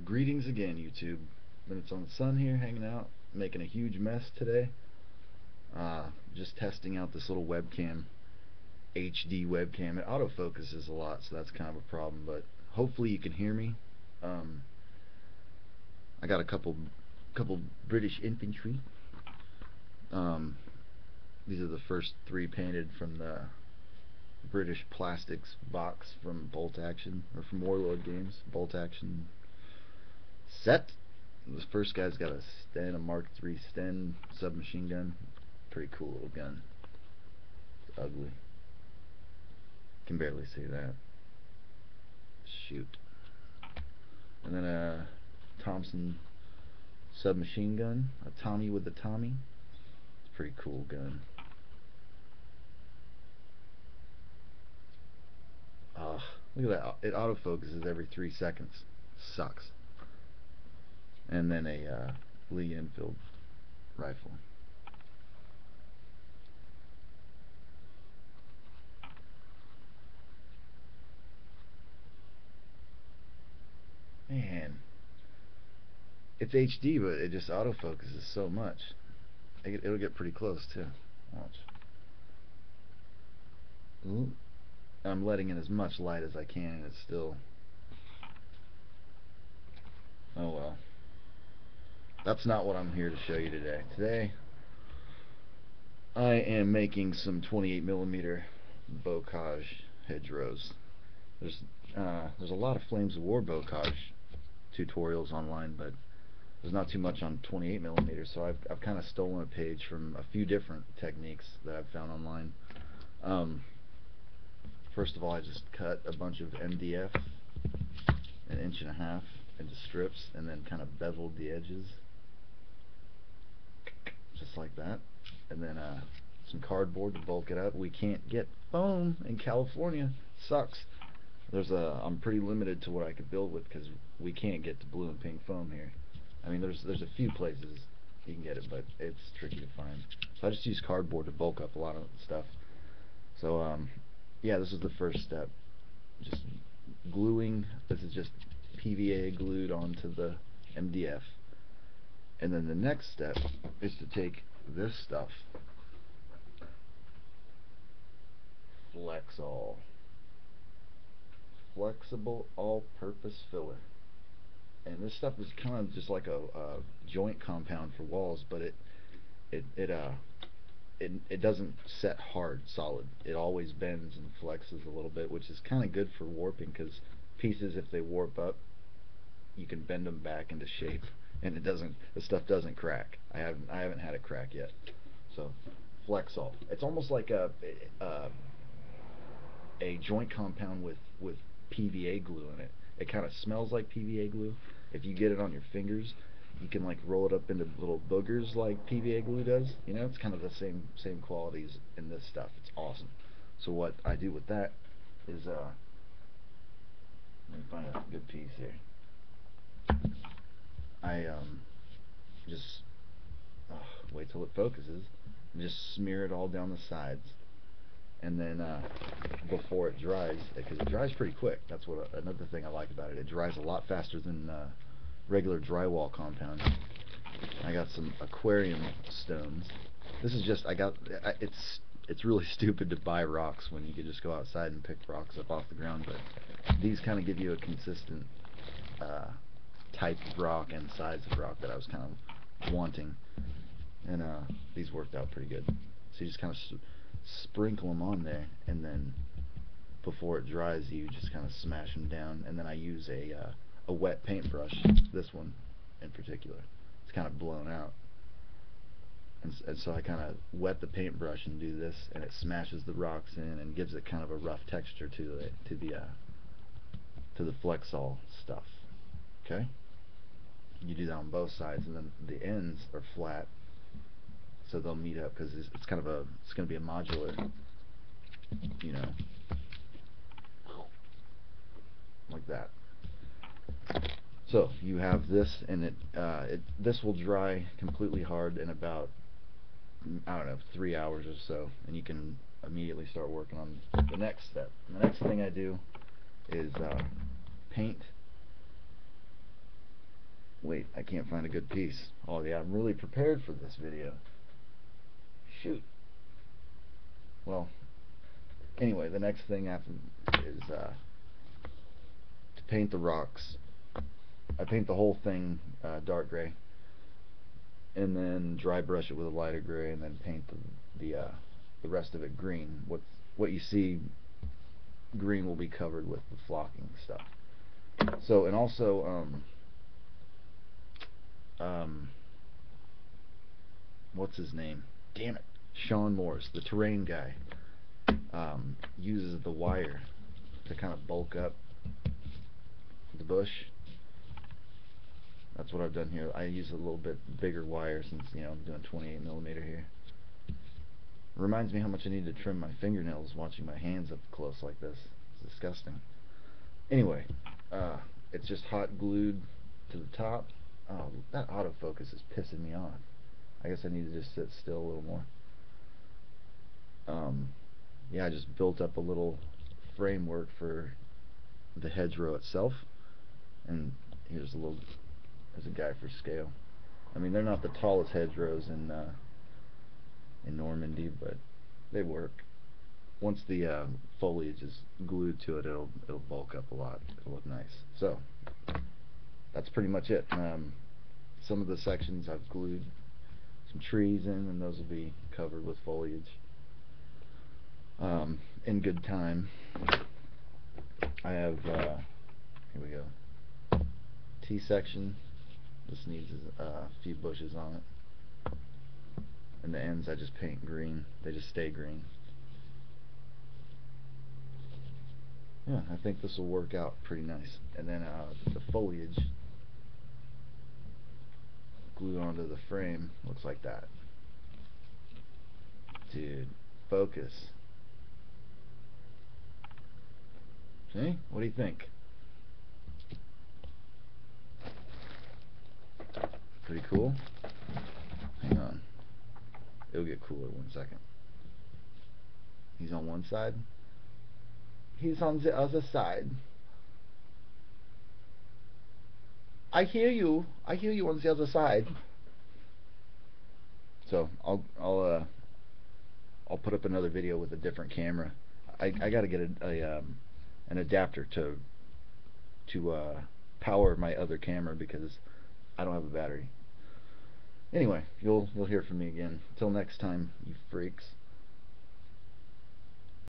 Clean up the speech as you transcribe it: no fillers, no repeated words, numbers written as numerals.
Greetings again, YouTube. Minutes on the Sun here, hanging out, making a huge mess today. Just testing out this little webcam, HD webcam. It autofocuses a lot, so that's kind of a problem, but hopefully you can hear me. I got a couple British infantry. These are the first three painted from the British Plastics box from Bolt Action, or from Warlord Games. Bolt Action set. This first guy's got a Sten, a Mark III Sten submachine gun. Pretty cool little gun. It's ugly. Can barely see that. Shoot. And then a Thompson submachine gun. A Tommy with the Tommy. It's a pretty cool gun. Look at that. It autofocuses every 3 seconds. Sucks. And then a Lee Enfield rifle. Man, it's HD, but it just autofocuses so much. It'll get pretty close too. Watch. Ooh. I'm letting in as much light as I can, and it's still. Oh well. That's not what I'm here to show you today. Today, I am making some 28mm Bocage Hedgerows. There's a lot of Flames of War Bocage tutorials online, but there's not too much on 28mm, so I've kind of stolen a page from a few different techniques that I've found online. First of all, I just cut a bunch of MDF, 1.5 inches into strips, and then kind of beveled the edges, just like that. And then some cardboard to bulk it up. We can't get foam in California. Sucks. I'm pretty limited to what I could build with because we can't get to blue and pink foam here. I mean, there's a few places you can get it, but it's tricky to find. So I just use cardboard to bulk up a lot of stuff. So yeah, this is the first step. Just gluing. This is just PVA glued onto the MDF. And then the next step is to take this stuff, Flexol, flexible all-purpose filler. And this stuff is kind of just like a joint compound for walls, but it doesn't set hard, solid. It always bends and flexes a little bit, which is kind of good for warping, because pieces, if they warp up, you can bend them back into shape, and the stuff doesn't crack. I haven't had it crack yet. So Flexol. It's almost like a joint compound with PVA glue in it. It kind of smells like PVA glue. If you get it on your fingers, you can like roll it up into little boogers like PVA glue does. You know, it's kind of the same qualities in this stuff. It's awesome. So what I do with that is let me find a good piece here. I just wait till it focuses and just smear it all down the sides, and then before it dries, because it dries pretty quick. That's what another thing I like about it. It dries a lot faster than regular drywall compound. I got some Aquarium Stones. This is just it's really stupid to buy rocks when you could just go outside and pick rocks up off the ground, but these kind of give you a consistent type of rock and size of rock that I was kind of wanting, and these worked out pretty good. So you just kind of sprinkle them on there, and then before it dries you just kind of smash them down, and then I use a wet paintbrush, this one in particular. It's kind of blown out, and so I kind of wet the paintbrush and do this, and it smashes the rocks in and gives it kind of a rough texture to the Flexol stuff. Okay, you do that on both sides, and then the ends are flat, so they'll meet up, because it's going to be a modular, you know, like that. So you have this, and this will dry completely hard in about, I don't know, 3 hours or so, and you can immediately start working on the next step. And the next thing I do is paint Wait, I can't find a good piece. Oh yeah, I'm really prepared for this video. Shoot. Well, anyway, the next thing after is to paint the rocks. I paint the whole thing dark gray, and then dry brush it with a lighter gray, and then paint the rest of it green. What you see green will be covered with the flocking stuff. So, and also what's his name? Damn it, Sean Morris, the terrain guy, uses the wire to kind of bulk up the bush. That's what I've done here. I use a little bit bigger wire since, you know, I'm doing 28mm here. Reminds me how much I need to trim my fingernails watching my hands up close like this. It's disgusting. Anyway, it's just hot glued to the top. Oh, that autofocus is pissing me off. I guess I need to just sit still a little more. Yeah, I just built up a little framework for the hedgerow itself, and here's a guy for scale. I mean, they're not the tallest hedgerows in Normandy, but they work. Once the foliage is glued to it, it'll bulk up a lot. It'll look nice. So that's pretty much it. Some of the sections I've glued some trees in, and those will be covered with foliage in good time. I have here we go, T section. This needs a few bushes on it, and the ends I just paint green. They just stay green. Yeah, I think this will work out pretty nice. And then the foliage glued onto the frame looks like that. Dude, focus. See? What do you think? Pretty cool? Hang on. It'll get cooler 1 second. He's on one side. He's on the other side. I hear you. I hear you on the other side. So I'll put up another video with a different camera. I gotta get an adapter to power my other camera because I don't have a battery. Anyway, you'll hear from me again. Till next time, you freaks.